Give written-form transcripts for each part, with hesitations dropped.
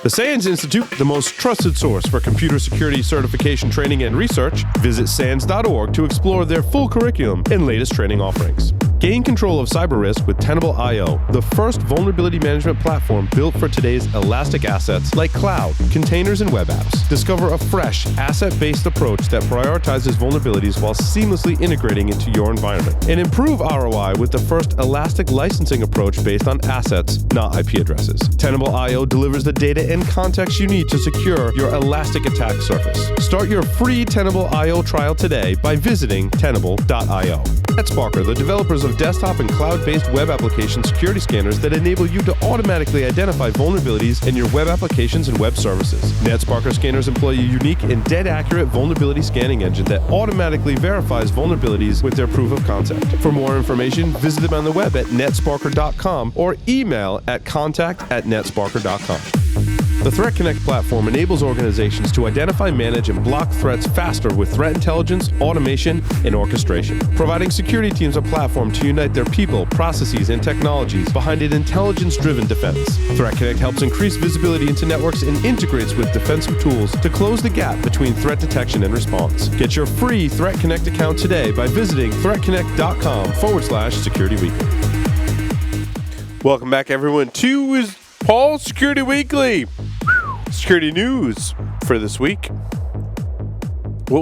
The SANS Institute, the most trusted source for computer security certification training and research. Visit SANS.org to explore their full curriculum and latest training offerings. Gain control of cyber risk with Tenable.io, the first vulnerability management platform built for today's elastic assets like cloud, containers, and web apps. Discover a fresh, asset-based approach that prioritizes vulnerabilities while seamlessly integrating into your environment. And improve ROI with the first elastic licensing approach based on assets, not IP addresses. Tenable.io delivers the data and context you need to secure your elastic attack surface. Start your free Tenable.io trial today by visiting Tenable.io. NetSparker, the developers of desktop and cloud-based web application security scanners that enable you to automatically identify vulnerabilities in your web applications and web services. NetSparker scanners employ a unique and dead-accurate vulnerability scanning engine that automatically verifies vulnerabilities with their proof of concept. For more information, visit them on the web at netsparker.com or email at contact@netsparker.com. The Threat Connect platform enables organizations to identify, manage, and block threats faster with threat intelligence, automation, and orchestration, providing security teams a platform to unite their people, processes, and technologies behind an intelligence-driven defense. Threat Connect helps increase visibility into networks and integrates with defensive tools to close the gap between threat detection and response. Get your free Threat Connect account today by visiting threatconnect.com/Security Weekly. Welcome back, everyone, to Paul's Security Weekly. Security news for this week. I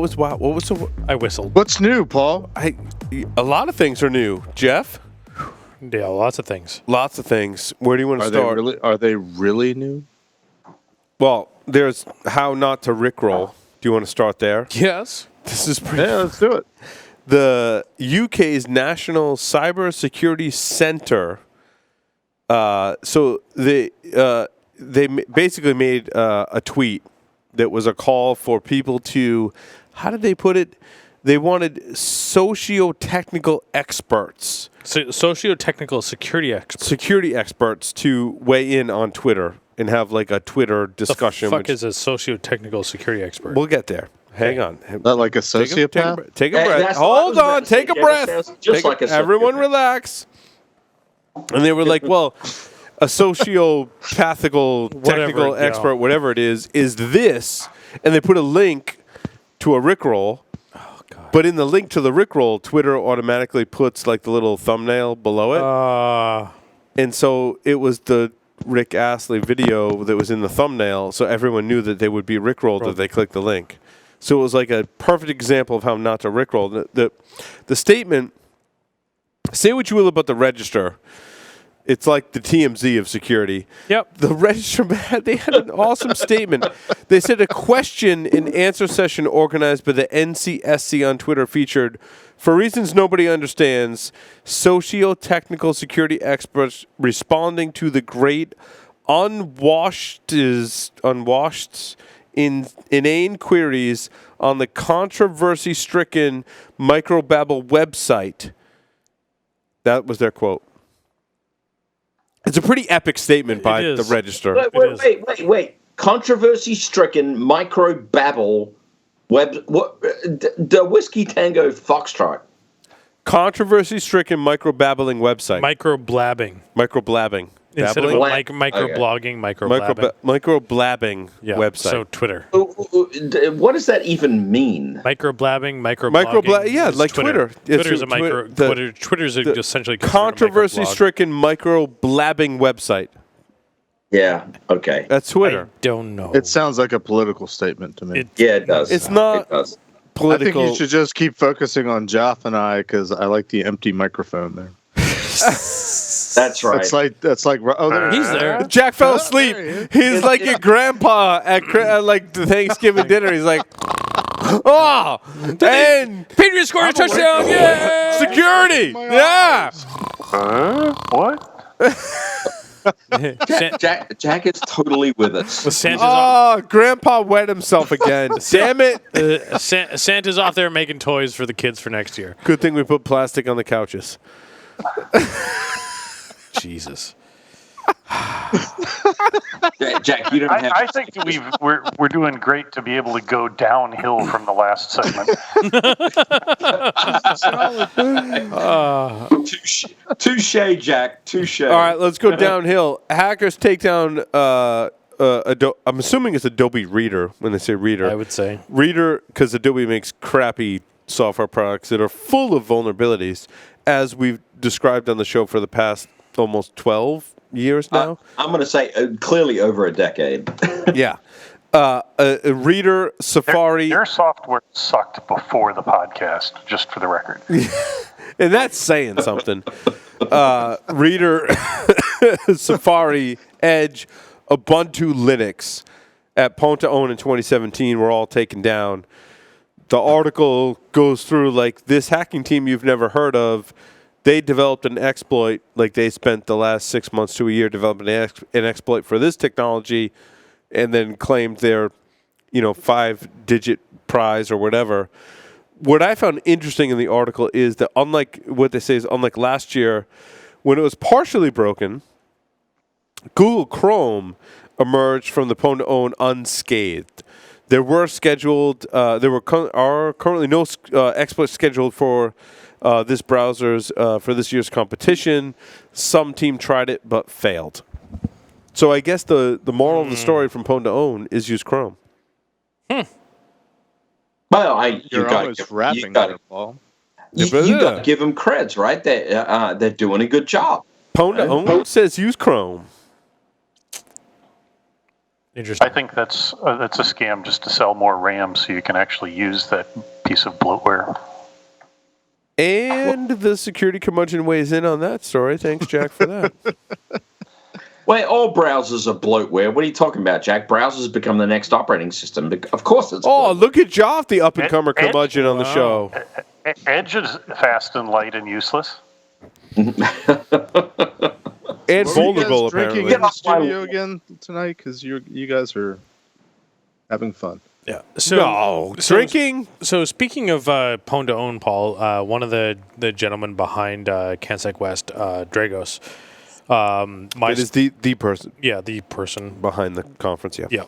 whistled. What's new, Paul? A lot of things are new. Jeff? Yeah, lots of things. Lots of things. Where do you want to start? Are they really new? Well, there's how not to rickroll. Do you want to start there? Yes. This is pretty. Yeah, let's do it. The UK's National Cyber Security Centre. So they basically made a tweet that was a call for people to, how did they put it? They wanted socio-technical experts. So, socio-technical security experts. Security experts to weigh in on Twitter and have like a Twitter discussion. The fuck is a socio-technical security expert? We'll get there. Hang on. Not like a sociopath? Take a breath. Hold on. Take a breath. Everyone relax. And they were like, well, a sociopathical technical expert, whatever it is this. And they put a link to a Rickroll. Oh, God. But in the link to the Rickroll, Twitter automatically puts like the little thumbnail below it. And so it was the Rick Astley video that was in the thumbnail, so everyone knew that they would be Rickrolled if they clicked the link. So it was like a perfect example of how not to Rickroll. The statement, say what you will about the Register, it's like the TMZ of security. Yep. The Register, they had an awesome statement. They said a question and answer session organized by the NCSC on Twitter featured, for reasons nobody understands, socio-technical security experts responding to the great unwashed inane queries on the controversy-stricken Microbabble website. That was their quote. It's a pretty epic statement by the Register. Wait. Controversy-stricken Microbabble the Whiskey Tango Foxtrot. Controversy-stricken microbabbling website. Microblabbing. Instead of microblogging, microblabbing website. So Twitter. What does that even mean? Microblabbing, microblogging. Yeah, like Twitter. Twitter's essentially controversy-stricken microblabbing website. Yeah. Okay. That's Twitter. I don't know. It sounds like a political statement to me. It does. It's not political. I think you should just keep focusing on Joff and I because I like the empty microphone there. That's right. That's like. Oh, he's there. Jack fell asleep. He's like your grandpa at like the Thanksgiving dinner. He's like, oh, and Patriots scored a touchdown. Yeah. Security. Yeah. What? Jack is totally with us. Grandpa wet himself again. Damn it. Santa's off there making toys for the kids for next year. Good thing we put plastic on the couches. Jesus. Jack, you don't have. I think we're doing great to be able to go downhill from the last segment. Touche, Jack. Touche. All right, let's go downhill. Hackers take down I'm assuming it's Adobe Reader when they say Reader. I would say. Reader, because Adobe makes crappy software products that are full of vulnerabilities, as we've described on the show for the past almost 12 years now. I'm going to say clearly over a decade. Yeah. A Reader, Safari. Their software sucked before the podcast, just for the record. And that's saying something. Reader, Safari, Edge, Ubuntu Linux at Ponta Own in 2017 were all taken down. The article goes through like this hacking team you've never heard of. They developed an exploit, like they spent the last 6 months to a year developing an exploit for this technology, and then claimed their, 5-digit prize or whatever. What I found interesting in the article is that unlike last year, when it was partially broken, Google Chrome emerged from the Ponta Own unscathed. There were currently no exploits scheduled for this browser's for this year's competition. Some team tried it but failed. So I guess the moral of the story from Ponta Own is use Chrome. Well, You're almost wrapping there, Paul. You got to give them creds, right? They're doing a good job. Ponta Own says use Chrome. Interesting. I think that's a scam just to sell more RAM so you can actually use that piece of bloatware. And the security curmudgeon weighs in on that story. Thanks, Jack, for that. Well, all browsers are bloatware. What are you talking about, Jack? Browsers become the next operating system. Of course it's bloatware. Look at Joff, the up-and-comer curmudgeon on the show. Edge is fast and light and useless. And What vulnerable, were you guys drinking apparently. in the studio again tonight? Because you guys are having fun. Yeah. Drinking? So speaking of Ponta Own, Paul, one of the gentlemen behind CanSec West, Dragos. It is the person Yeah, the person. behind the conference, yeah. Yeah.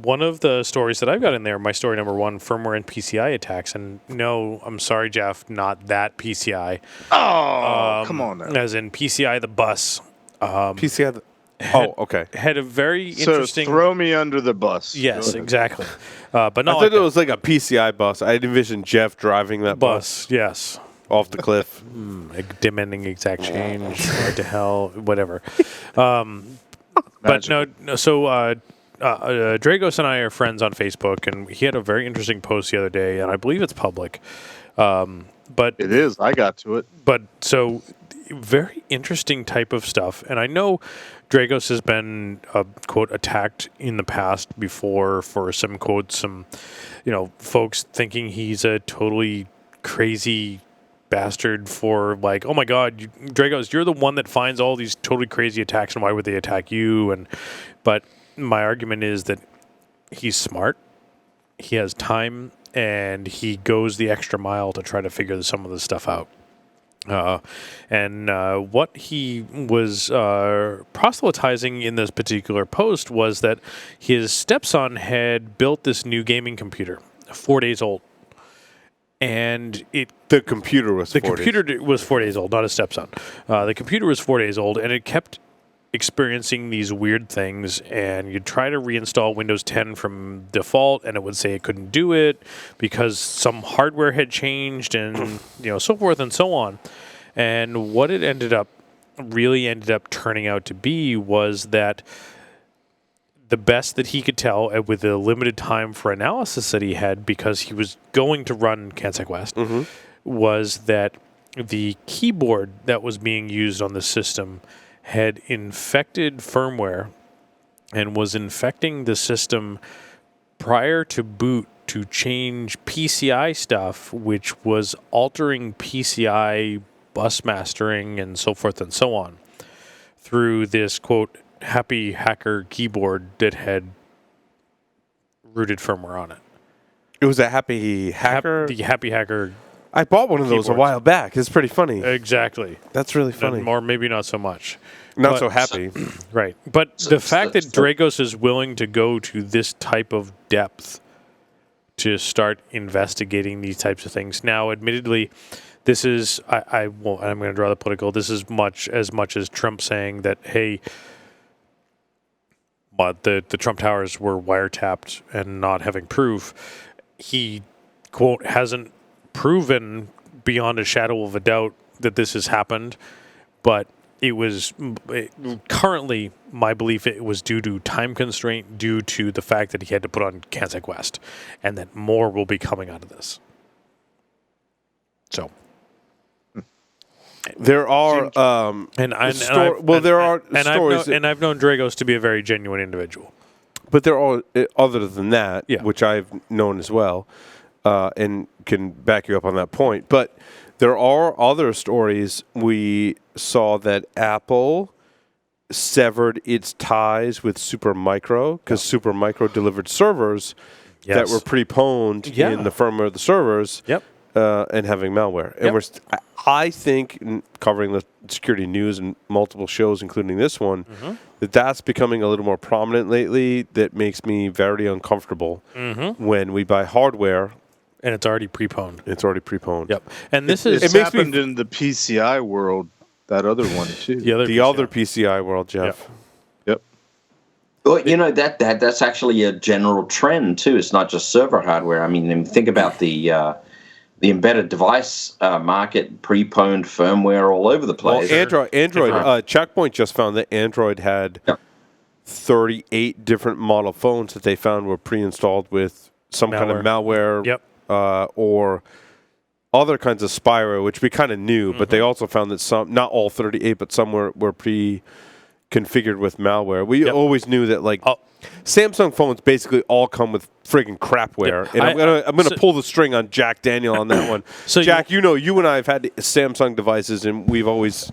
One of the stories that I've got in there, my story number 1, firmware and PCI attacks. And no, I'm sorry, Jeff, not that PCI. Oh, come on now. As in PCI the bus. PCI. Okay. Had a very So interesting... throw me under the bus. Yes, Go ahead. exactly. But I not thought like it was like a PCI bus. I envisioned Jeff driving that bus bus. Yes. off the cliff. Demanding exact change, right to hell, whatever. But no. So Dragos and I are friends on Facebook, and he had a very interesting post the other day, and I believe it's public. But It is. I got to it. But so very interesting type of stuff, and I know Dragos has been quote attacked in the past before for some folks thinking he's a totally crazy bastard for like, oh my God, Dragos, you're the one that finds all these totally crazy attacks, and why would they attack you? But my argument is that he's smart, he has time, and he goes the extra mile to try to figure some of this stuff out. What he was proselytizing in this particular post was that his stepson had built this new gaming computer, 4 days old. And The computer was 4 days. computer was 4 days old, not his stepson. The computer was 4 days old, and it kept experiencing these weird things. And you'd try to reinstall Windows 10 from default, and it would say it couldn't do it because some hardware had changed, and so forth and so on. And what it ended up turning out to be was that the best that he could tell, with the limited time for analysis that he had, because he was going to run CanSec West, was that the keyboard that was being used on the system had infected firmware and was infecting the system prior to boot to change PCI stuff, which was altering PCI bus mastering and so forth and so on through this, quote, happy hacker keyboard that had rooted firmware on it. It was a happy hacker? The happy hacker. I bought one of those a keyboards. while back. It's pretty funny. Exactly. That's really funny. Or maybe not so much. Not so happy. Right. But the fact that Dragos is willing to go to this type of depth to start investigating these types of things. Now, admittedly, this is, I'm going to draw the political, this is much as Trump saying that, hey, but the Trump Towers were wiretapped and not having proof. He, quote, hasn't proven beyond a shadow of a doubt that this has happened, but currently my belief it was due to time constraint, due to the fact that he had to put on CanSec West, and that more will be coming out of this. So there are stories, and I've known Dragos to be a very genuine individual. But there are other than that, Yeah. which I've known as well, and can back you up on that point. But there are other stories. We saw that Apple severed its ties with Supermicro because Supermicro delivered servers that were pre-pwned in the firmware of the servers. Yep. And having malware. And I think, covering the security news and multiple shows, including this one, that's becoming a little more prominent lately. That makes me very uncomfortable when we buy hardware. And it's already pre-pwned. Yep. And this It's happened in the PCI world, that other one, too. The other PCI world, Jeff. Yep. Well, that's actually a general trend, too. It's not just server hardware. I mean, think about the embedded device market, pre-pwned firmware all over the place. Well, Android. Checkpoint just found that Android had 38 different model phones that they found were pre-installed with some kind of malware. Yep. Or other kinds of spyware, which we kind of knew, but they also found that some, not all 38, but some were pre-configured with malware. We always knew that, like, Samsung phones basically all come with friggin' crapware. And I'm gonna pull the string on Jack Daniel on that one. So Jack, you and I have had Samsung devices, and we've always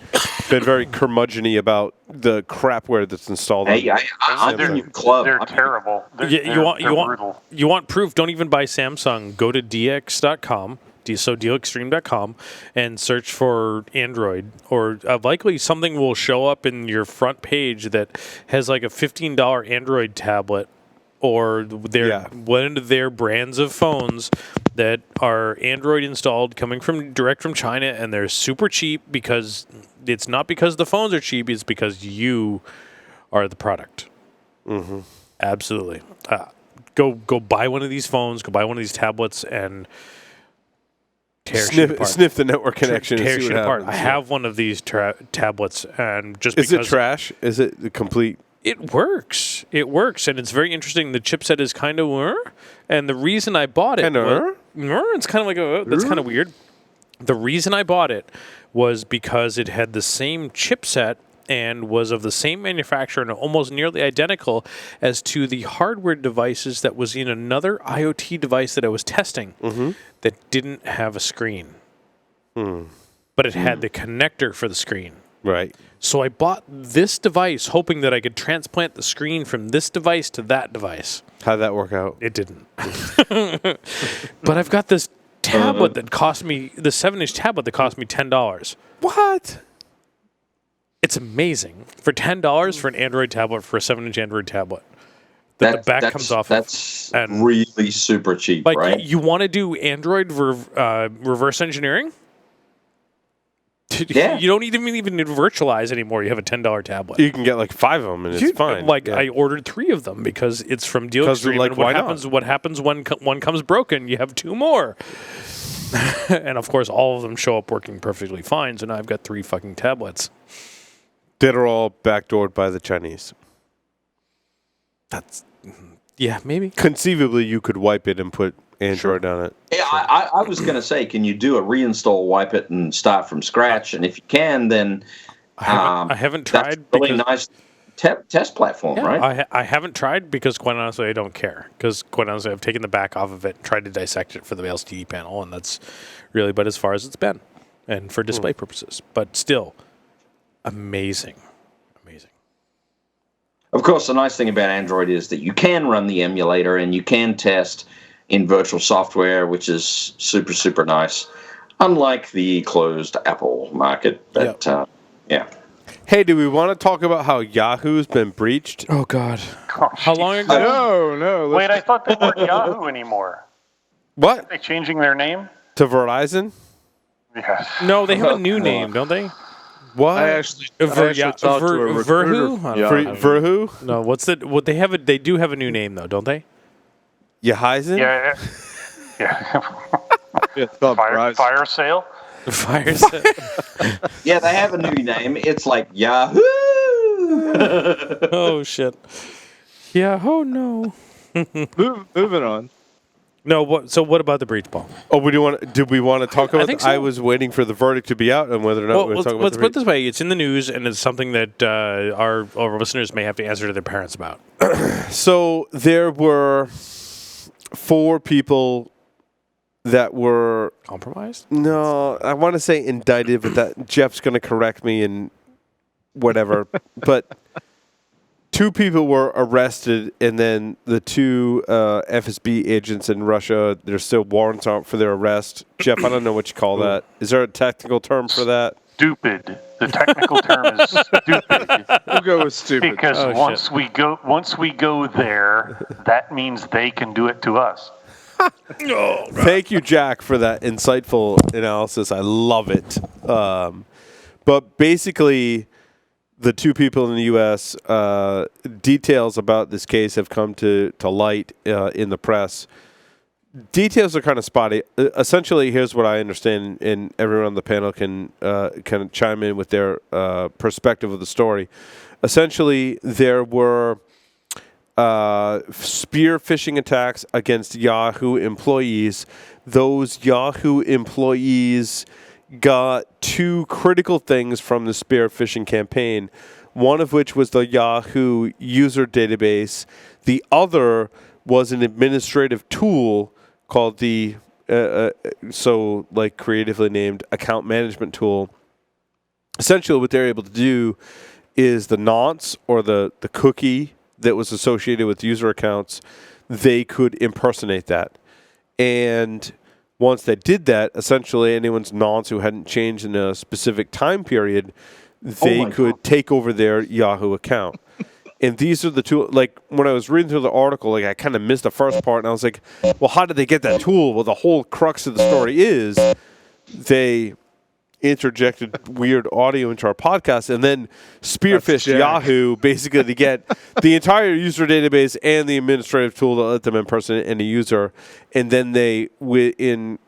been very curmudgeon-y about the crapware that's installed. Hey, I'm in your club. They're terrible. You want proof? Don't even buy Samsung. Go to dx.com. So dealextreme.com and search for Android, or likely something will show up in your front page that has like a $15 Android tablet, or one of their brands of phones that are Android installed, coming direct from China, and they're super cheap because it's not because the phones are cheap, it's because you are the product. Absolutely. Go buy one of these phones, go buy one of these tablets, and sniff the network connection and see what happens. I have one of these tablets, and just is it trash? Is it the complete? It works. And it's very interesting. The chipset is kind of, and the reason I bought it, it's kind of like that's kind of weird. The reason I bought it was because it had the same chipset and was of the same manufacturer and almost nearly identical as to the hardware devices that was in another IoT device that I was testing that didn't have a screen. But it had the connector for the screen. Right. So I bought this device hoping that I could transplant the screen from this device to that device. How'd that work out? It didn't. But I've got this tablet that cost me, the 7-inch tablet that cost me $10. What? It's amazing. For $10 for an Android tablet, for a 7-inch Android tablet. The back comes off. That's really super cheap, right? You want to do Android reverse engineering? Yeah. You don't even need to virtualize anymore. You have a $10 tablet. You can get like 5 of them, and it's fine. I ordered 3 of them because it's from Deal Extreme. Like, and what happens when one comes broken? You have 2 more. And of course, all of them show up working perfectly fine. So now I've got 3 fucking tablets that are all backdoored by the Chinese. Maybe. Conceivably, you could wipe it and put Android on it. Yeah, I was going to say, can you do a reinstall, wipe it, and start from scratch? And if you can, then I haven't tried. That's a really nice test platform, right? I haven't tried because, quite honestly, I don't care. Because, quite honestly, I've taken the back off of it and tried to dissect it for the LCD panel, and that's really about as far as it's been, and for display purposes. But still, amazing. Of course, the nice thing about Android is that you can run the emulator and you can test in virtual software, which is super, super nice. Unlike the closed Apple market. But, Hey, do we want to talk about how Yahoo's been breached? Oh, God. How long ago? No. Wait, I thought they weren't Yahoo anymore. What? Are they changing their name? To Verizon? Yes. No, they have a new name, don't they? What? I actually talked to a recruiter. Verhu? I don't know. Verhu? No, what's the what they have? They do have a new name though, don't they? Yehizen? Yeah. Yeah, it's called Verizon. Fire sale. Fire. Yeah, they have a new name. It's like Yahoo. Oh shit. Yeah. Oh no. Moving on. No. What? So what about the breach, Paul? Oh, did we want to talk about think it? so. I was waiting for the verdict to be out and whether or not we're talking about let's the put it breach. this way: it's in the news, and it's something that our listeners may have to answer to their parents about. So there were 4 people that were Compromised? no, I want to say indicted, but that Jeff's going to correct me and whatever. But 2 people were arrested, and then the 2 FSB agents in Russia, there's still warrants out for their arrest. Jeff, I don't know what you call that. Is there a technical term for that? Stupid. The technical term is stupid. We'll go with stupid. Because once we go there, that means they can do it to us. Thank you, Jack, for that insightful analysis. I love it. But basically, the 2 people in the U.S., details about this case have come to light in the press. Details are kind of spotty. Essentially, here's what I understand, and everyone on the panel can kind of chime in with their perspective of the story. Essentially, there were spear phishing attacks against Yahoo employees. Those Yahoo employees got 2 critical things from the spear phishing campaign, one of which was the Yahoo user database. The other was an administrative tool called the creatively named account management tool. Essentially, what they're able to do is the nonce or the cookie that was associated with user accounts, they could impersonate that. And once they did that, essentially anyone's nonce who hadn't changed in a specific time period, they could take over their Yahoo account. And these are the 2, like, when I was reading through the article, like, I kind of missed the first part, and I was like, well, how did they get that tool? Well, the whole crux of the story is they interjected weird audio into our podcast and then spearfished Yahoo basically to get the entire user database and the administrative tool to let them impersonate any user. And then they, in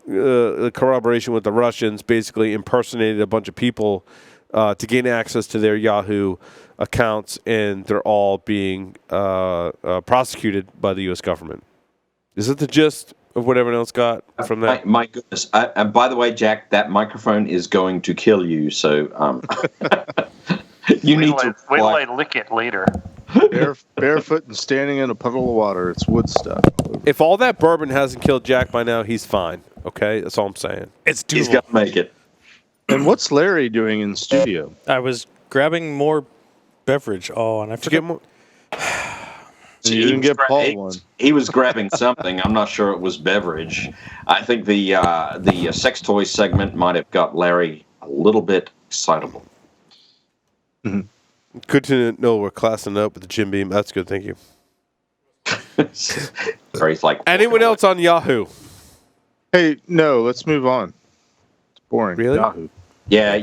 corroboration with the Russians, basically impersonated a bunch of people to gain access to their Yahoo accounts, and they're all being prosecuted by the U.S. government. Is it the gist of what everyone else got from that? My goodness. And by the way, Jack, that microphone is going to kill you. So you need to wait till I lick it later. Barefoot and standing in a puddle of water. It's wood stuff. If all that bourbon hasn't killed Jack by now, he's fine. Okay? That's all I'm saying. It's doable. He's going to make it. And what's Larry doing in the studio? I was grabbing more beverage. Oh, and I forgot. Get more. You didn't get Paul one. He was grabbing something. I'm not sure it was beverage. I think the sex toy segment might have got Larry a little bit excitable. Mm-hmm. Good to know we're classing up with the Jim Beam. That's good. Thank you. Or he's like, anyone else on Yahoo? Hey, no, let's move on. It's boring. Really? Yahoo. Yeah.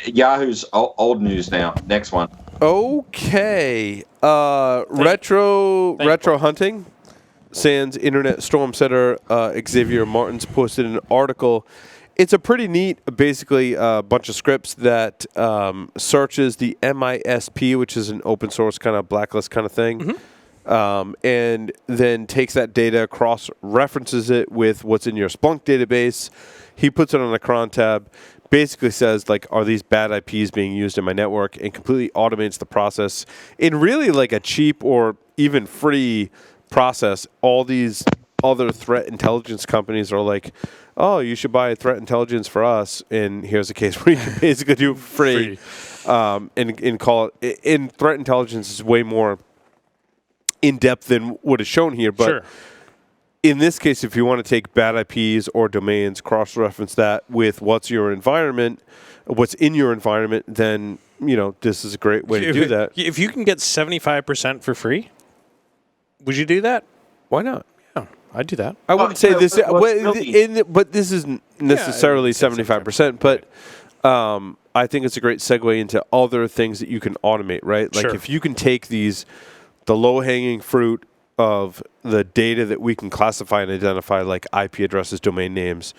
Yahoo's old news now. Next one. Okay. Retro Hunting. Sans Internet Storm Center Xavier Martins posted an article. It's a pretty neat, basically, bunch of scripts that searches the MISP, which is an open source kind of blacklist kind of thing, and then takes that data, cross-references it with what's in your Splunk database. He puts it on a cron tab, basically says, like, are these bad IPs being used in my network, and completely automates the process in really like a cheap or even free process. All these other threat intelligence companies are like, oh, you should buy threat intelligence for us, and here's a case where you can basically do it free. And call it. And threat intelligence is way more in depth than what is shown here. But in this case, if you want to take bad IPs or domains, cross-reference that with what's in your environment, then this is a great way to do that. If you can get 75% for free, would you do that? Why not? I'd do that. I wouldn't say this, but this isn't necessarily 75%. But I think it's a great segue into other things that you can automate, right? Like Sure. if you can take the low-hanging fruit of the data that we can classify and identify, like IP addresses, domain names,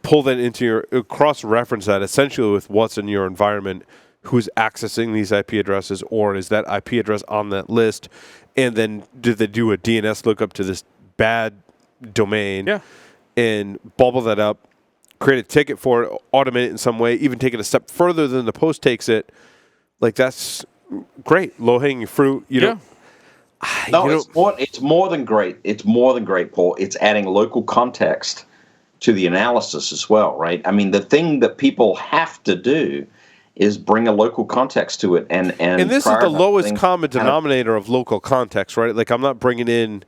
pull that into your, cross-reference that essentially with what's in your environment, who's accessing these IP addresses, or is that IP address on that list, and then did they do a DNS lookup to this bad domain, and bubble that up, create a ticket for it, automate it in some way, even take it a step further than the post takes it. Like, that's great. Low-hanging fruit. It's more than great. It's more than great, Paul. It's adding local context to the analysis as well, right? I mean, the thing that people have to do is bring a local context to it. And this is the lowest common denominator of local context, right? Like, I'm not bringing in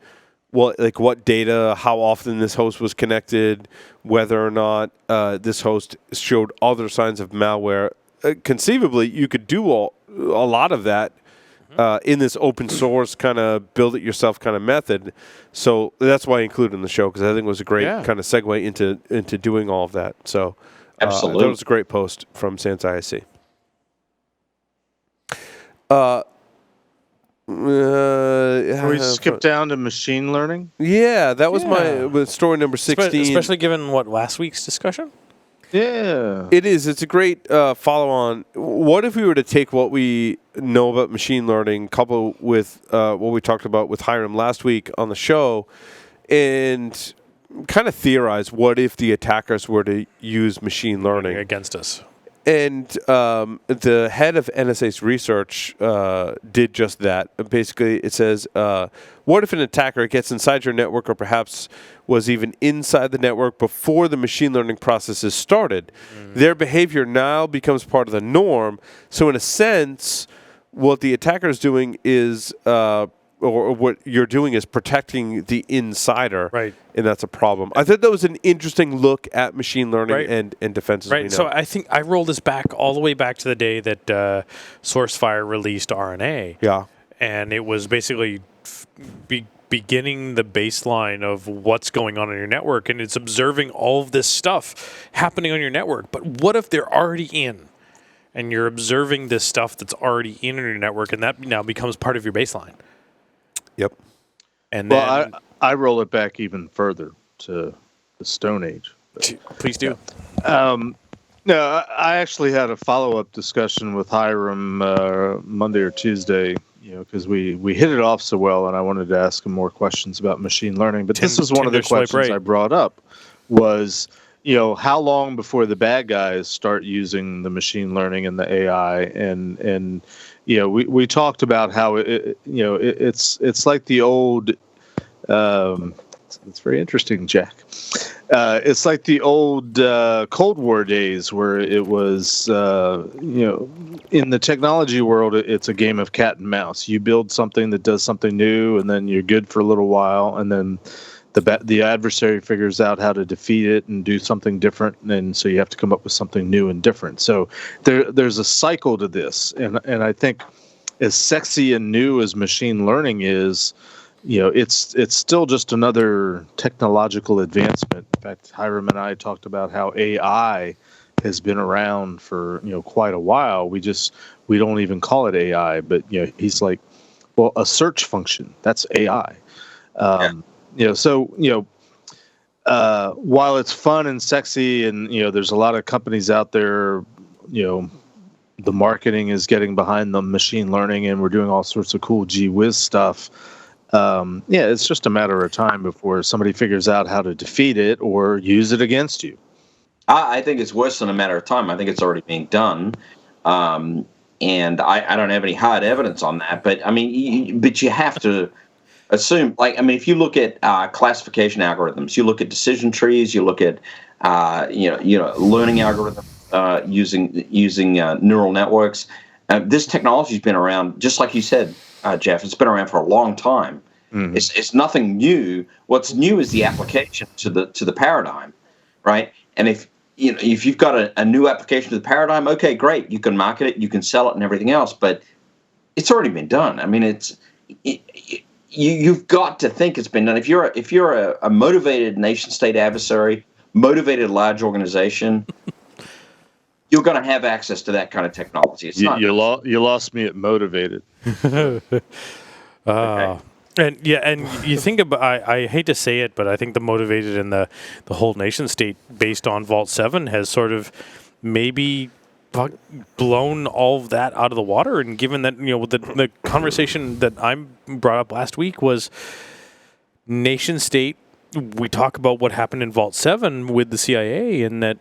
what data, how often this host was connected, whether or not this host showed other signs of malware. Conceivably, you could do a lot of that in this open source kind of build it yourself kind of method. So that's why I included in the show, because I think it was a great kind of segue into doing all of that. So absolutely, that was a great post from Sans ISC. We skip down to machine learning. Yeah, that was my story number 16. Especially given last week's discussion. Yeah, it is. It's a great follow-on. What if we were to take what we know about machine learning, couple with what we talked about with Hiram last week on the show, and kind of theorize what if the attackers were to use machine learning against us? And the head of NSA's research did just that. Basically, it says, what if an attacker gets inside your network, or perhaps was even inside the network before the machine learning processes started? Their behavior now becomes part of the norm. So in a sense, what the attacker is doing is, or what you're doing is protecting the insider. Right. And that's a problem. I thought that was an interesting look at machine learning and defenses. Right. So I think I roll this back all the way back to the day that SourceFire released RNA. Yeah. And it was basically beginning the baseline of what's going on in your network, and it's observing all of this stuff happening on your network. But what if they're already in, and you're observing this stuff that's already in your network, and that now becomes part of your baseline? Yep. And then I roll it back even further to the Stone Age. Please do. No, I actually had a follow-up discussion with Hiram Monday or Tuesday, because we hit it off so well, and I wanted to ask him more questions about machine learning. But this is one of the questions I brought up was, how long before the bad guys start using the machine learning and the AI? And we talked about how it's like the old. It's very interesting, Jack. It's like the old Cold War days where it was, in the technology world, it's a game of cat and mouse. You build something that does something new, and then you're good for a little while, and then the adversary figures out how to defeat it and do something different, and so you have to come up with something new and different. So there's a cycle to this, and I think as sexy and new as machine learning is, it's still just another technological advancement. In fact, Hiram and I talked about how AI has been around for quite a while. We don't even call it AI, but he's like, well, a search function, that's AI. While it's fun and sexy, and there's a lot of companies out there, the marketing is getting behind the machine learning, and we're doing all sorts of cool gee whiz stuff. It's just a matter of time before somebody figures out how to defeat it or use it against you. I think it's worse than a matter of time. I think it's already being done. And I don't have any hard evidence on that. But, but you have to assume, if you look at classification algorithms, you look at decision trees, you look at, learning algorithms using neural networks. This technology's been around, just like you said, Jeff. It's been around for a long time. Mm-hmm. It's nothing new. What's new is the application to the paradigm, right? And if you've got a new application to the paradigm, okay, great. You can market it, you can sell it, and everything else. But it's already been done. You've got to think it's been done. If you're a motivated nation-state adversary, motivated large organization, you're going to have access to that kind of technology. It's not. You lost me at motivated. Okay. And you think about, I hate to say it, but I think the motivated and the whole nation state based on Vault 7 has sort of maybe blown all of that out of the water. And given that, the conversation that I brought up last week was nation state, we talk about what happened in Vault 7 with the CIA, and that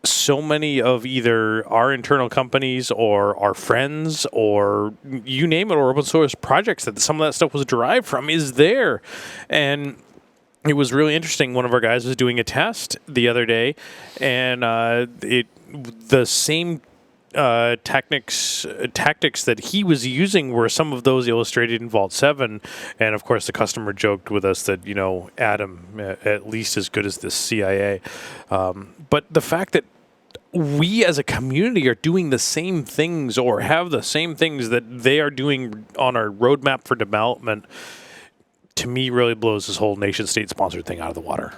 so many of either our internal companies or our friends or you name it, or open source projects that some of that stuff was derived from is there. And it was really interesting. One of our guys was doing a test the other day, and the same tactics that he was using were some of those illustrated in Vault 7. And of course, the customer joked with us that, Adam, at least as good as the CIA. But the fact that we as a community are doing the same things or have the same things that they are doing on our roadmap for development, to me, really blows this whole nation state sponsored thing out of the water.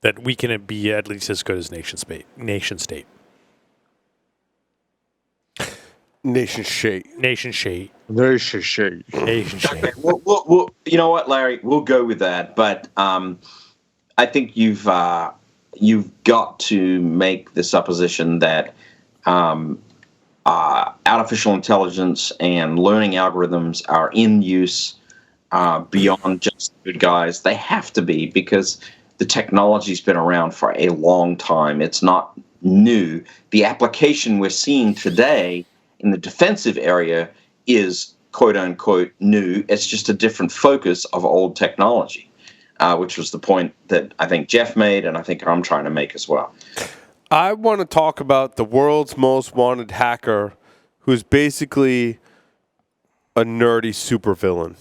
That we can be at least as good as nation state. Nation state. Very shit. Okay. Well, you know what, Larry? We'll go with that. But I think you've got to make the supposition that artificial intelligence and learning algorithms are in use beyond just good guys. They have to be, because the technology's been around for a long time. It's not new. The application we're seeing today in the defensive area is quote unquote new. It's just a different focus of old technology, which was the point that I think Jeff made, and I think I'm trying to make as well. I want to talk about the world's most wanted hacker, who's basically a nerdy supervillain.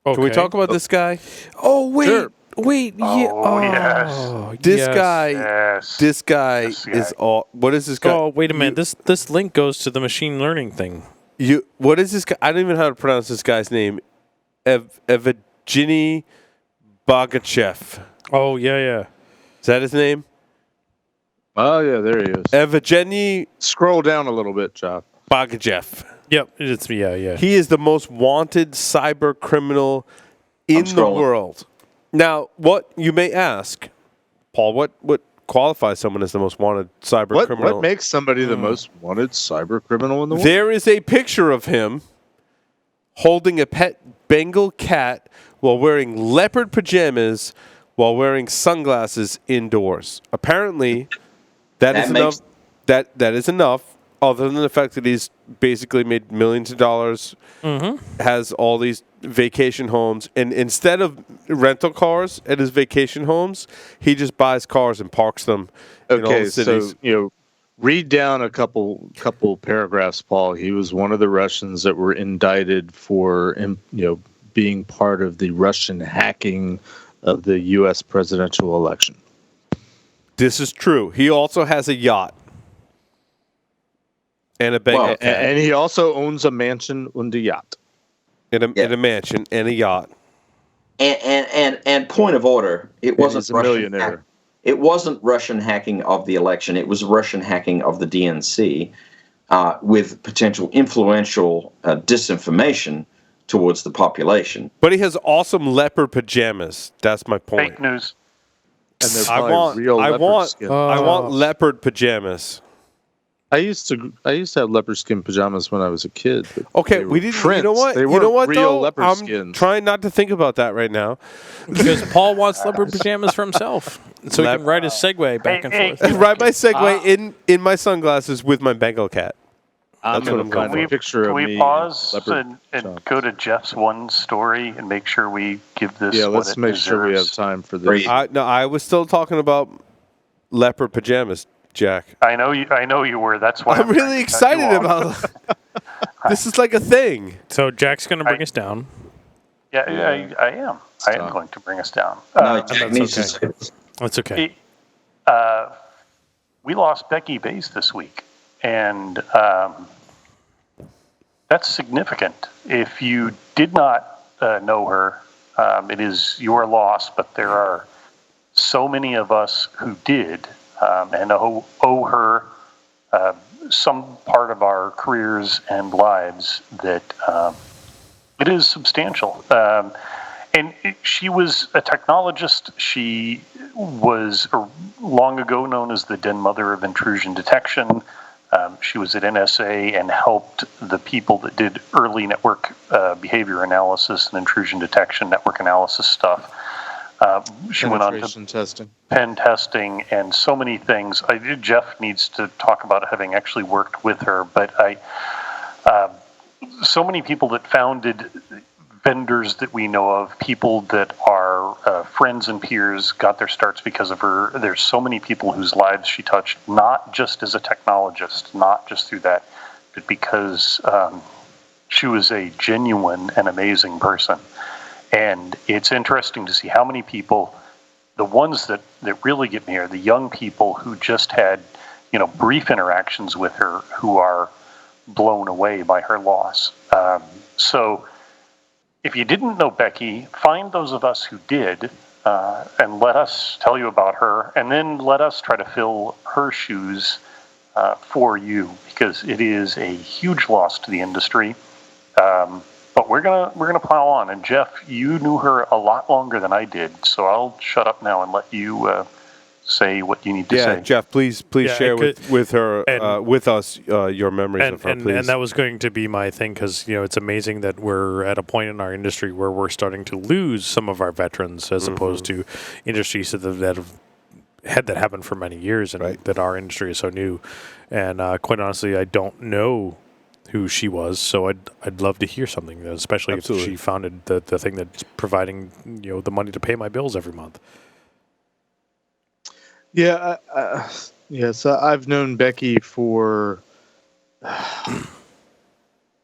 Okay. Can we talk about this guy? Oh, wait. Sure. Wait. Yes. This guy Yes. is all. What is this guy? Oh, wait a minute. This link goes to the machine learning thing. What is this guy? I don't even know how to pronounce this guy's name. Evgeny Bogachev. Oh, yeah. Is that his name? Oh yeah, there he is. Evgeny Scroll down a little bit, Josh. Bogachev. Yep. It's yeah. He is the most wanted cyber criminal in the world. Now, what you may ask, Paul, what qualifies someone as the most wanted cyber criminal? What makes somebody the most wanted cyber criminal in the world? There is a picture of him holding a pet Bengal cat while wearing leopard pajamas while wearing sunglasses indoors. Apparently, that is enough. That is enough. Other than the fact that he's basically made millions of dollars, has all these vacation homes, and instead of rental cars at his vacation homes, he just buys cars and parks them in all the cities. So read down a couple paragraphs, Paul. He was one of the Russians that were indicted for being part of the Russian hacking of the U.S. presidential election. This is true. He also has a yacht. And a Bengal cat. And he also owns a mansion and a yacht. In a mansion and a yacht. And point of order, it wasn't a millionaire. It wasn't Russian hacking of the election. It was Russian hacking of the DNC with potential influential disinformation towards the population. But he has awesome leopard pajamas. That's my point. Fake news. And they're probably real leopard skin. I want leopard pajamas. I used to have leopard skin pajamas when I was a kid. Okay, we didn't. Prints. You know what? They weren't real though? leopard I'm skins. trying not to think about that right now. Because Paul wants leopard pajamas for himself, so he can ride his Segway back and forth. Ride my Segway in my sunglasses with my Bengal cat. I'm going to find a picture of me. Can we pause leopard and go to Jeff's one story and make sure we give this? Yeah, what let's it make sure we have deserves? time for this. I was still talking about leopard pajamas, Jack. I know you were. That's why I'm really excited about. This is like a thing. So Jack's going to bring us down. Yeah, I am. I am going to bring us down. That's okay. We lost Becky Bass this week, and that's significant. If you did not know her, it is your loss, but there are so many of us who did. and owe her some part of our careers and lives that it is substantial. And she was a technologist. She was long ago known as the den mother of intrusion detection. She was at NSA and helped the people that did early network behavior analysis and intrusion detection, network analysis stuff. She went on to testing, pen testing, and so many things. Jeff needs to talk about having actually worked with her, but so many people that founded vendors that we know of, people that are friends and peers, got their starts because of her. There's so many people whose lives she touched, not just as a technologist, not just through that, but because she was a genuine and amazing person. And it's interesting to see how many people, the ones that really get me are the young people who just had, brief interactions with her, who are blown away by her loss. So if you didn't know Becky, find those of us who did, and let us tell you about her, and then let us try to fill her shoes for you, because it is a huge loss to the industry. But we're gonna plow on. And Jeff, you knew her a lot longer than I did, so I'll shut up now and let you say what you need to say. Yeah, Jeff, please share with her, with us, your memories of her, please. And that was going to be my thing, because it's amazing that we're at a point in our industry where we're starting to lose some of our veterans, as opposed to industries that have had that happen for many years, and that our industry is so new. And quite honestly, I don't know who she was, so I'd love to hear something, especially if she founded the thing that's providing the money to pay my bills every month. Yeah, so I've known Becky for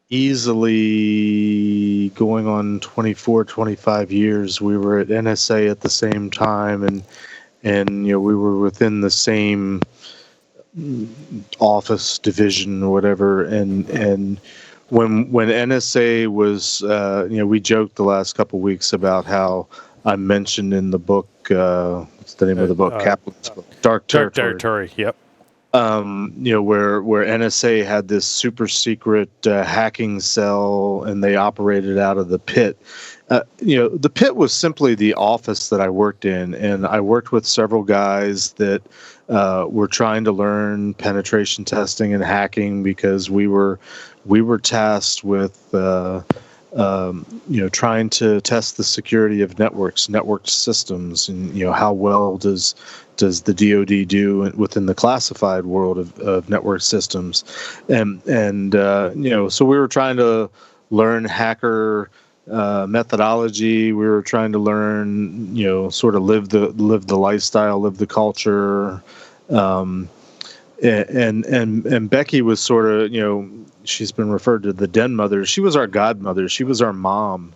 easily going on 24, 25 years. We were at NSA at the same time, and we were within the same office division or whatever. And when NSA was, we joked the last couple of weeks about how I mentioned in the book, what's the name of the book? Kaplan's book, Dark Territory. Yep. Where NSA had this super secret hacking cell, and they operated out of the pit. The pit was simply the office that I worked in, and I worked with several guys that were trying to learn penetration testing and hacking, because we were tasked with trying to test the security of networked systems, and how well does the DoD do within the classified world of network systems, and so we were trying to learn hacker methodology. We were trying to learn, sort of live the lifestyle, live the culture, and Becky was sort of, she's been referred to the den mother. She was our godmother. She was our mom.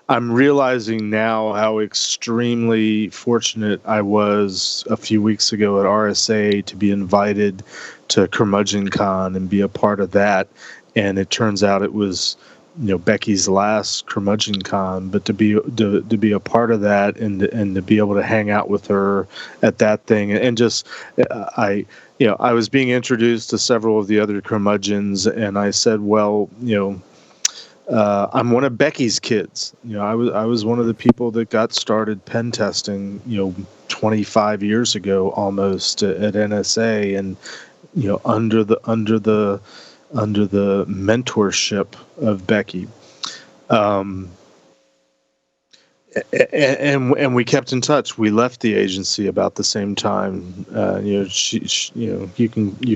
I'm realizing now how extremely fortunate I was a few weeks ago at RSA to be invited to Curmudgeon Con and be a part of that. And it turns out it was, Becky's last Curmudgeon Con, but to be a part of that and to be able to hang out with her at that thing, and just I was being introduced to several of the other curmudgeons, and I said, well, I'm one of Becky's kids. I was one of the people that got started pen testing, 25 years ago almost at NSA, and under the mentorship of Becky, and we kept in touch. We left the agency about the same time. You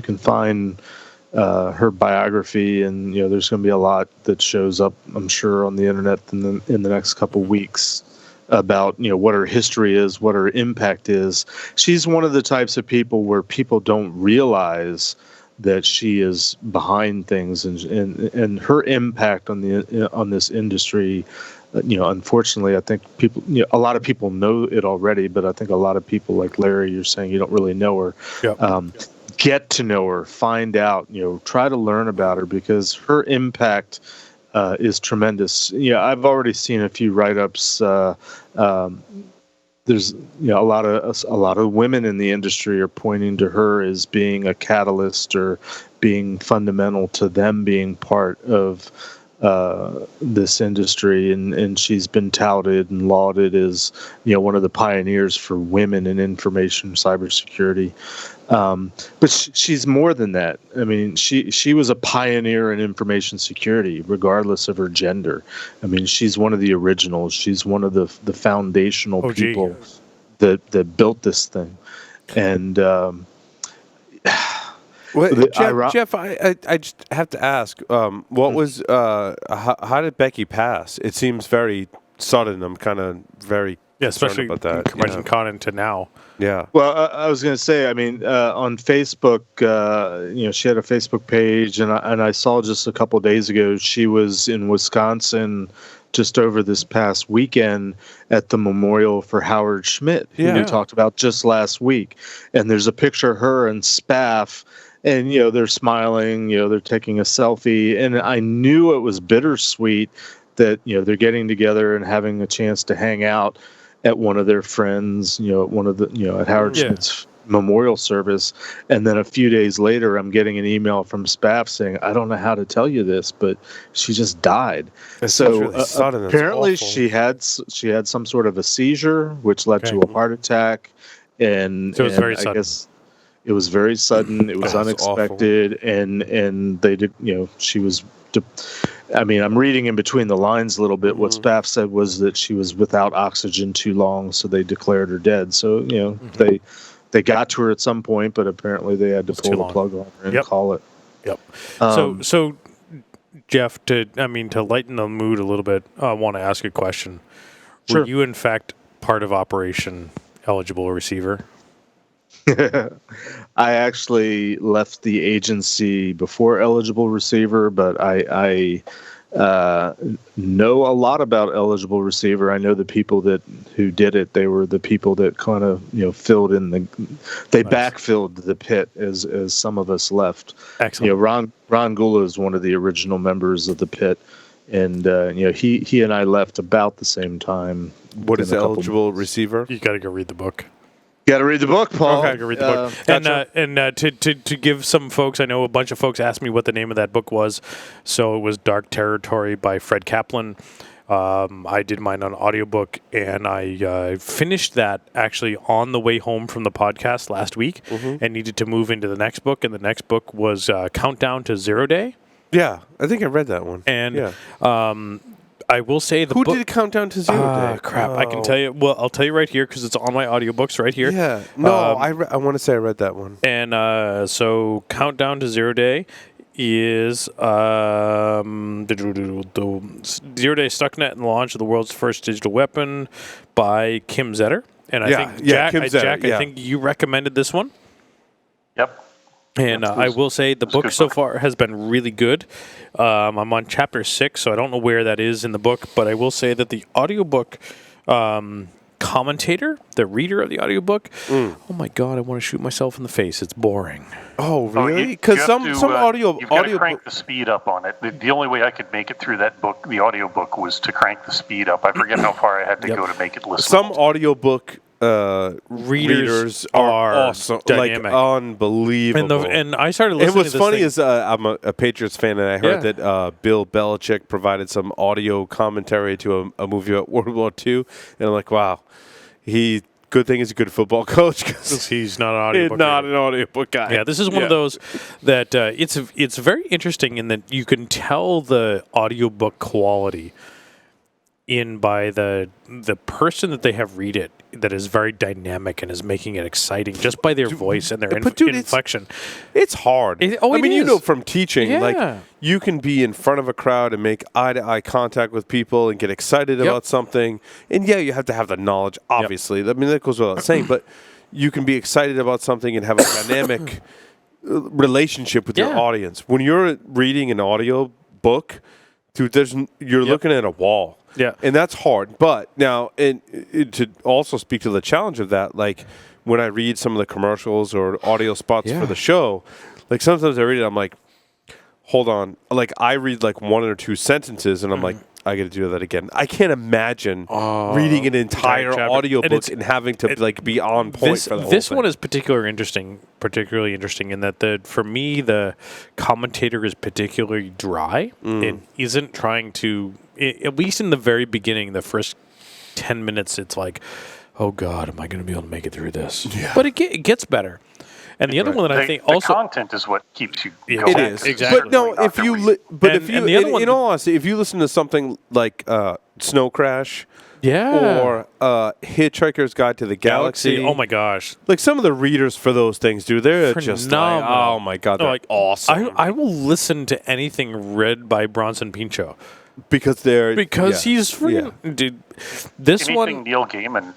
can find her biography, and there's going to be a lot that shows up, I'm sure, on the internet in the next couple weeks about what her history is, what her impact is. She's one of the types of people where people don't realize that she is behind things, and her impact on this industry. Unfortunately, I think people, a lot of people know it already, but I think a lot of people, like Larry, you're saying you don't really know her. Yep. Get to know her, find out, try to learn about her, because her impact is tremendous. I've already seen a few write-ups there's a lot of women in the industry are pointing to her as being a catalyst or being fundamental to them being part of this industry, and she's been touted and lauded as one of the pioneers for women in information cybersecurity. But she's more than that. I mean, she was a pioneer in information security, regardless of her gender. I mean, she's one of the originals. She's one of the foundational people that built this thing. And Jeff, I just have to ask, what was how did Becky pass? It seems very sudden. I'm kind of very especially about that. Curmudgeon Con into now. Yeah. Well, I was going to say, I mean, on Facebook, she had a Facebook page, and I saw just a couple of days ago she was in Wisconsin just over this past weekend at the memorial for Howard Schmidt, who we talked about just last week. And there's a picture of her and Spaff, and they're smiling, they're taking a selfie, and I knew it was bittersweet that they're getting together and having a chance to hang out at one of their friends, at one of the at Howard Schmidt's memorial service. And then a few days later, I'm getting an email from Spaff saying, "I don't know how to tell you this, but she just died." So really sudden. apparently she had some sort of a seizure, which led to a heart attack, and so it was very sudden. I guess it was very sudden. It was unexpected, and they did. She was. I mean, I'm reading in between the lines a little bit. What Spaff said was that she was without oxygen too long, so they declared her dead. So they got to her at some point, but apparently they had to pull the plug on her and call it. Yep. So Jeff, to lighten the mood a little bit, I want to ask a question. Sure. Were you in fact part of Operation Eligible Receiver? I actually left the agency before Eligible Receiver, but I know a lot about Eligible Receiver. I know the people who did it. They were the people that kind of filled in backfilled the pit as some of us left. Excellent. Ron Gula is one of the original members of the pit, and he and I left about the same time. What is Eligible Receiver? You got to go read the book. Got to read the book, Paul. Okay, go read the book. And to give some folks, I know a bunch of folks asked me what the name of that book was. So it was Dark Territory by Fred Kaplan. I did mine on audiobook, and I finished that actually on the way home from the podcast last week and needed to move into the next book. And the next book was Countdown to Zero Day. Yeah, I think I read that one. And I will say the book... Who did Countdown to Zero Day? Crap. I can tell you... Well, I'll tell you right here because it's on my audiobooks right here. Yeah. No, I want to say I read that one. And so Countdown to Zero Day is the Zero Day Stuxnet and the Launch of the World's First Digital Weapon by Kim Zetter. And I think, Jack, I think you recommended this one. Yep. And I will say the book so far has been really good. I'm on chapter 6, so I don't know where that is in the book, but I will say that the audiobook commentator, the reader of the audiobook, oh my God, I want to shoot myself in the face. It's boring. Oh, really? Because some audio... You've got to crank the speed up on it. The only way I could make it through that book, the audiobook, was to crank the speed up. I forget how far I had to go to make it listenable. Some audiobook... readers are awesome, dynamic. Like unbelievable. And I started listening. And what's to this funny thing. is I'm a Patriots fan, and I heard that Bill Belichick provided some audio commentary to a movie about World War II, and I'm like, wow, good thing he's a good football coach because he's not an audiobook guy. Yeah, this is one of those that it's very interesting in that you can tell the audiobook quality in by the person that they have read it, that is very dynamic and is making it exciting just by their voice and their inflection. It's hard. You know from teaching, like you can be in front of a crowd and make eye-to-eye contact with people and get excited about something. And you have to have the knowledge, obviously. I mean, that goes without saying, but you can be excited about something and have a dynamic relationship with your audience. When you're reading an audio book, dude, you're looking at a wall. Yeah. And that's hard. But now, and to also speak to the challenge of that, like when I read some of the commercials or audio spots for the show, like sometimes I read it, I'm like, hold on. Like I read like one or two sentences and I'm like, I got to do that again. I can't imagine reading an entire chapter. audiobook and having to be on point for the whole This thing. one is particularly interesting in that for me the commentator is particularly dry and isn't trying to, at least in the very beginning, the first 10 minutes, it's like, oh God, am I going to be able to make it through this? Yeah. But it gets better. And the other one that I think also... The content is what keeps you going. It is. Exactly. But no, if you... in all honesty, if you listen to something like Snow Crash... Yeah. Or Hitchhiker's Guide to the Galaxy. Oh my gosh. Like some of the readers for those things, dude, they're just like, Phenomenal. oh my God, they're like awesome. I will listen to anything read by Bronson Pinchot. Because he's freaking... Dude, this Anything one... Neil Gaiman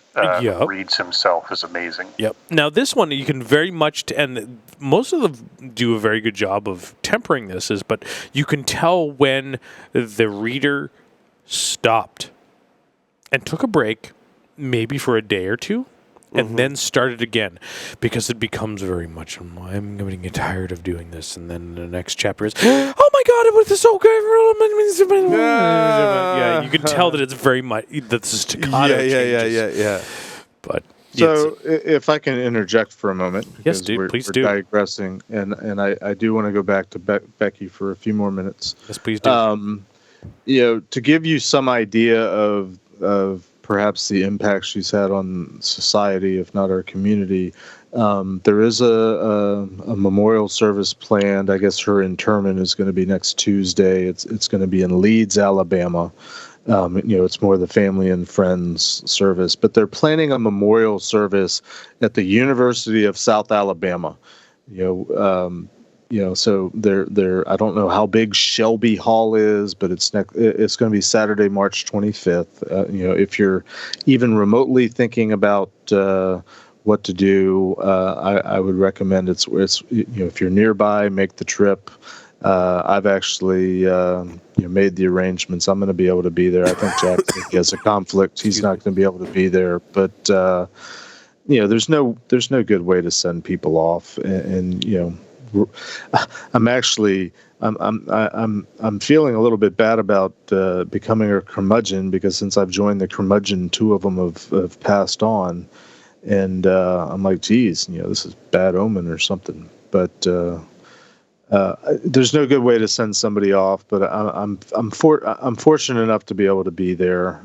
reads himself is amazing. Yep. Now, this one, you can very much... and most of them do a very good job of tempering this, but you can tell when the reader stopped and took a break, maybe for a day or two, and then started again, because it becomes very much, I'm going to get tired of doing this, and then the next chapter is, oh my God, it was so good. Yeah, you can tell that it's very much, that the staccato changes. Yeah. But So, if I can interject for a moment, yes, dude, please do. We're digressing, and I do want to go back to Becky for a few more minutes. Yes, please do. To give you some idea of perhaps the impact she's had on society, if not our community. There is a memorial service planned. I guess her interment is going to be next Tuesday. It's going to be in Leeds, Alabama. It's more the family and friends service, but they're planning a memorial service at the University of South Alabama. So they're I don't know how big Shelby Hall is, but it's going to be Saturday, March 25th. If you're even remotely thinking about what to do, I would recommend it's if you're nearby, make the trip. I've actually made the arrangements. I'm going to be able to be there. I think Jack has a conflict. He's not going to be able to be there, but there's no good way to send people off, and I'm feeling a little bit bad about becoming a curmudgeon, because since I've joined the curmudgeon, two of them have passed on, and I'm like, geez, this is bad omen or something. But there's no good way to send somebody off. But I'm fortunate enough to be able to be there.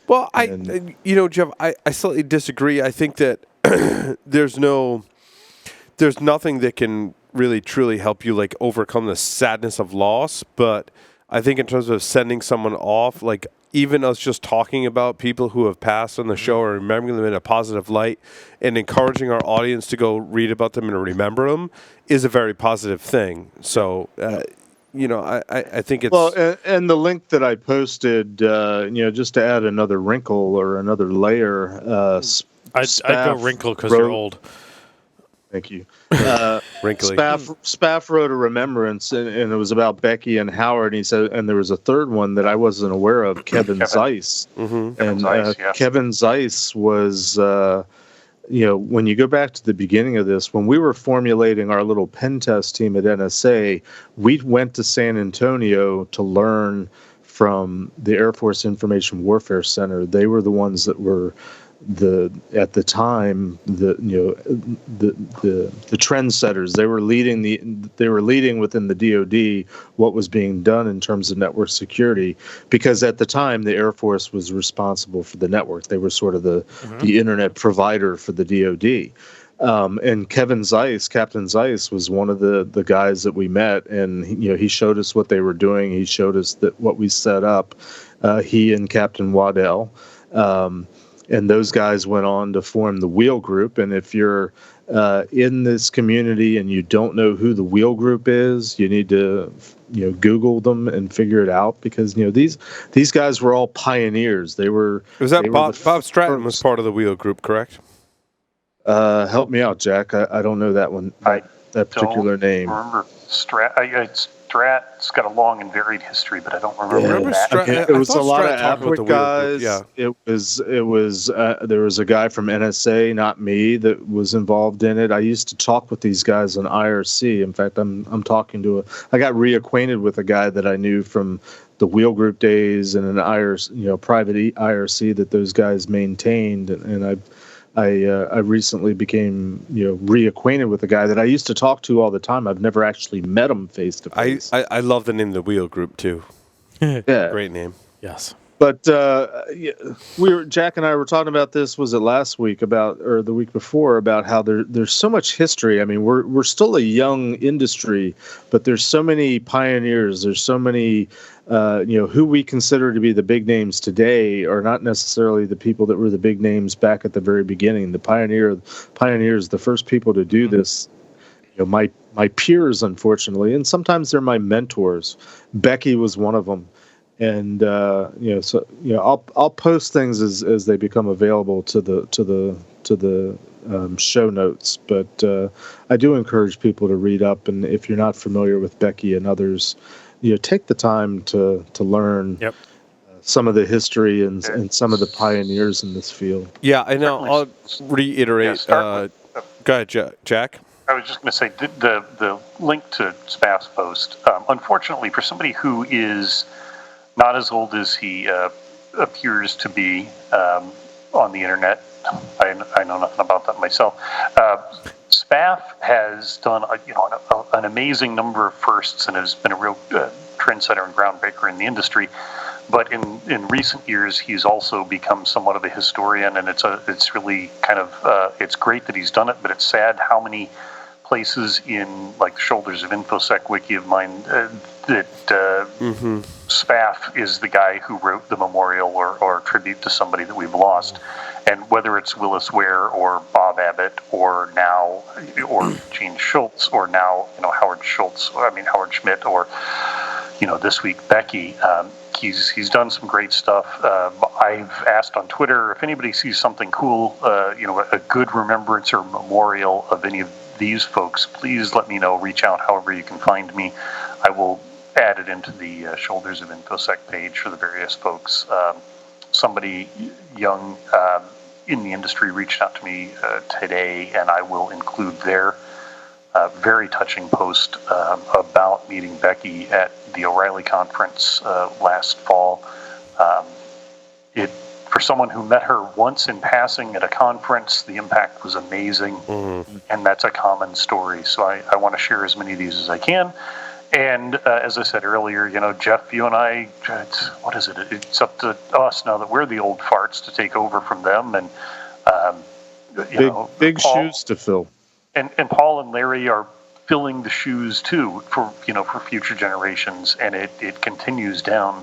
Well, Jeff, I slightly disagree. I think that there's nothing that can really truly help you like overcome the sadness of loss. But I think in terms of sending someone off, like even us just talking about people who have passed on the show or remembering them in a positive light and encouraging our audience to go read about them and remember them is a very positive thing. So, I think it's... Well, and the link that I posted, just to add another wrinkle or another layer, I'd go wrinkle because you're old. Thank you. Wrinkly. Spaff wrote a remembrance, and it was about Becky and Howard. And he said, and there was a third one that I wasn't aware of, Kevin Zeiss. Mm-hmm. And Zeiss, yes. Kevin Zeiss was, when you go back to the beginning of this, when we were formulating our little pen test team at NSA, we went to San Antonio to learn from the Air Force Information Warfare Center. They were the ones that were at the time the trendsetters. They were leading within the DoD what was being done in terms of network security, because at the time the Air Force was responsible for the network. They were sort of the internet provider for the DoD. And Captain Zeiss was one of the guys that we met, and he showed us what they were doing. He showed us what we set up. He and Captain Waddell. And those guys went on to form the Wheel Group. And if you're in this community and you don't know who the Wheel Group is, you need to Google them and figure it out, because these guys were all pioneers. Bob Stratton was part of the Wheel Group, correct? Help me out, Jack. I don't know that one. That particular name. Remember it's Strat. It's got a long and varied history, but I don't remember that. It was a lot of Apple guys. Yeah. It was there was a guy from NSA, not me, that was involved in it. I used to talk with these guys on IRC. In fact, I got reacquainted with a guy that I knew from the Wheel Group days and an IRC, private IRC that those guys maintained, and I recently became reacquainted with a guy that I used to talk to all the time. I've never actually met him face to face. I love the name of the Wheel Group too. Yeah, Great name. Yes. But Jack and I were talking about this. Was it last week or the week before about how there's so much history? I mean, we're still a young industry, but there's so many pioneers. There's so many. Who we consider to be the big names today are not necessarily the people that were the big names back at the very beginning. The pioneers, the first people to do this. My peers, unfortunately, and sometimes they're my mentors. Becky was one of them. And I'll post things as they become available to the show notes. But I do encourage people to read up, and if you're not familiar with Becky and others, take the time to learn some of the history and some of the pioneers in this field. Yeah, I know. I'll reiterate. Go ahead, Jack. I was just going to say the link to Spaff's post. Unfortunately, for somebody who is not as old as he appears to be on the internet, I know nothing about that myself. Spaff has done an amazing number of firsts and has been a real trendsetter and groundbreaker in the industry. But in recent years, he's also become somewhat of a historian, and it's really kind of it's great that he's done it. But it's sad how many places in like the Shoulders of InfoSec wiki of mine that Spaff is the guy who wrote the memorial or tribute to somebody that we've lost. And whether it's Willis Ware or Bob Abbott or Gene Schultz or now Howard Schmidt or this week Becky. He's done some great stuff. I've asked on Twitter if anybody sees something cool, a good remembrance or memorial of any of these folks, please let me know. Reach out however you can find me. I will add it into the Shoulders of InfoSec page for the various folks. Somebody young in the industry reached out to me today, and I will include their very touching post about meeting Becky at the O'Reilly conference last fall. For someone who met her once in passing at a conference, the impact was amazing, and that's a common story. So I want to share as many of these as I can. And as I said earlier, Jeff, you and I, what is it? It's up to us now that we're the old farts to take over from them. And big Paul, shoes to fill. And Paul and Larry are filling the shoes too for future generations, and it continues down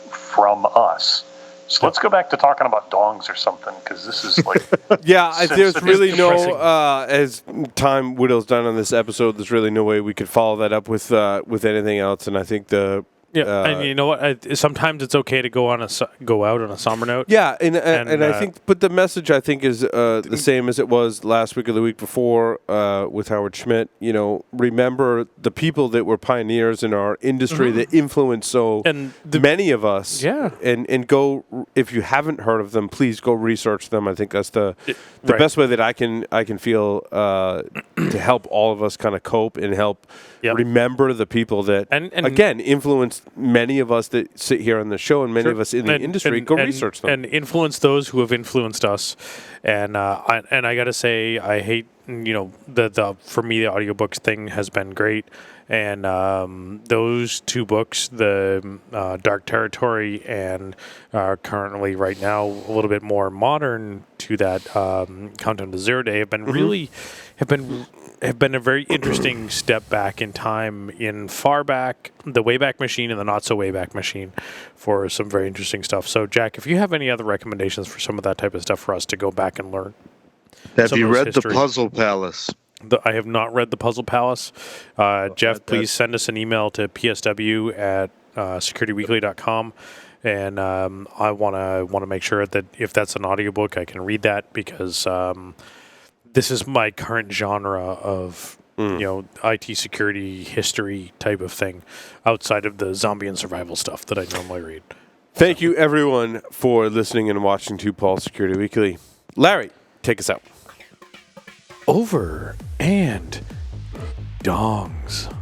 from us. So let's go back to talking about dongs or something, because this is like there's really no as time whittles down on this episode, there's really no way we could follow that up with anything else. And I think and you know what? Sometimes it's okay to go out on a somber note. Yeah, and I think, but the message I think is the same as it was last week or the week before with Howard Schmidt. Remember the people that were pioneers in our industry that influenced many of us. Yeah, and go, if you haven't heard of them, please go research them. I think that's the best way that I can feel to help all of us kind of cope and help remember the people that again influenced many of us that sit here on the show and many of us in the industry. Go research them and influence those who have influenced us. And I got to say, I hate the for me the audiobooks thing has been great. And those two books, the Dark Territory and currently right now a little bit more modern to that Countdown to Zero Day, have been a very interesting step back in time in the Wayback Machine and the Not So Wayback Machine for some very interesting stuff. So, Jack, if you have any other recommendations for some of that type of stuff for us to go back and learn. Have you read The Puzzle Palace? I have not read The Puzzle Palace. Jeff, please send us an email to psw@securityweekly.com. And I want to make sure that if that's an audiobook, I can read that, because this is my current genre of IT security history type of thing outside of the zombie and survival stuff that I normally read. Thank you, everyone, for listening and watching to Paul Security Weekly. Larry, take us out. Over and dongs.